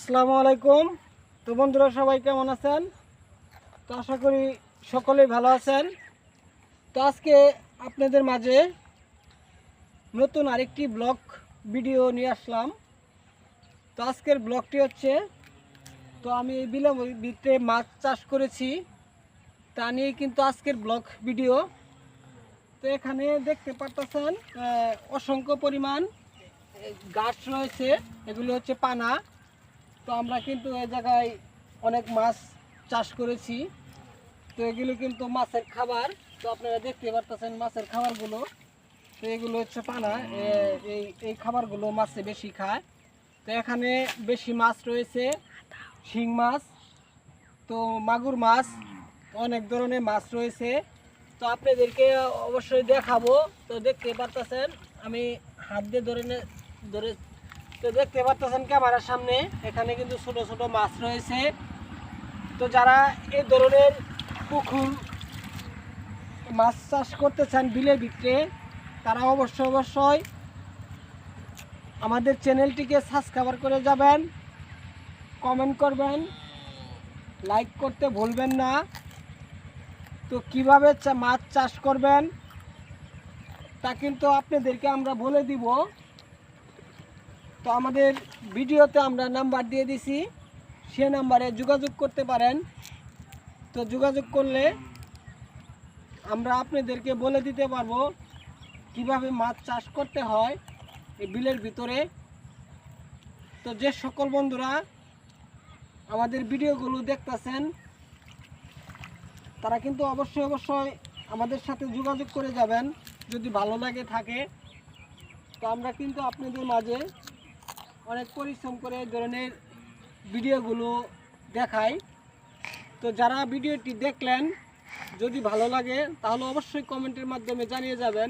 আসসালামু আলাইকুম। তো বন্ধুরা সবাই কেমন আছেন? তো আশা করি সকলেই ভালো আছেন। তো আজকে আপনাদের মাঝে নতুন আরেকটি ব্লগ ভিডিও নিয়ে আসলাম। তো আজকের ব্লগটি হচ্ছে, তো আমি এই বিলের ভিতরে মাছ চাষ করেছি তা নিয়ে কিন্তু আজকের ব্লগ ভিডিও। তো এখানে দেখতে পারতেছেন অসংখ্য পরিমাণ গাছ রয়েছে, এগুলো হচ্ছে পানা। তো আমরা কিন্তু এই জায়গায় অনেক মাছ চাষ করেছি। তো এগুলো কিন্তু মাছের খাবার। তো আপনারা দেখতে পারতেছেন মাছের খাবারগুলো। তো এগুলো হচ্ছে পানা, এই এই খাবারগুলো মাছে বেশি খায়। তো এখানে বেশি মাছ রয়েছে, শিং মাছ, তো মাগুর মাছ, অনেক ধরনের মাছ রয়েছে। তো আপনাদেরকে অবশ্যই দেখাবো। তো দেখতে পারতেছেন আমি হাত দিয়ে ধরে তো দেখতে পারতেছেন ক্যামেরার সামনে এখানে কিন্তু ছোট ছোট মাছ রয়েছে। তো যারা এই ধরনের পুকুর মাছ চাষ করতে চান বিলের ভিতরে, তারা অবশ্যই আমাদের চ্যানেলটিকে সাবস্ক্রাইব করে যাবেন, কমেন্ট করবেন, লাইক করতে ভুলবেন না। তো কিভাবে মাছ চাষ করবেন তা কিন্তু আপনাদেরকে আমরা বলে দিব। তো আমাদের ভিডিওতে আমরা নাম্বার দিয়ে দিছি, সে নাম্বারে যোগাযোগ করতে পারেন। তো যোগাযোগ করলে আমরা আপনাদেরকে বলে দিতে পারবো কিভাবে মাছ চাষ করতে হয় এই বিলের ভিতরে। তো যে সকল বন্ধুরা আমাদের ভিডিওগুলো দেখতেছেন, তারা কিন্তু অবশ্যই আমাদের সাথে যোগাযোগ করে যাবেন যদি ভালো লাগে থাকে। তো আমরা কিন্তু আপনাদের মাঝে অনেক পরিশ্রম করে এই ধরনের ভিডিওগুলো দেখাই। তো যারা ভিডিওটি দেখলেন, যদি ভালো লাগে তাহলে অবশ্যই কমেন্টের মাধ্যমে জানিয়ে যাবেন।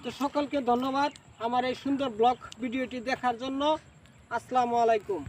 তো সকলকে ধন্যবাদ আমার এই সুন্দর ব্লগ ভিডিওটি দেখার জন্য। আসসালামু আলাইকুম।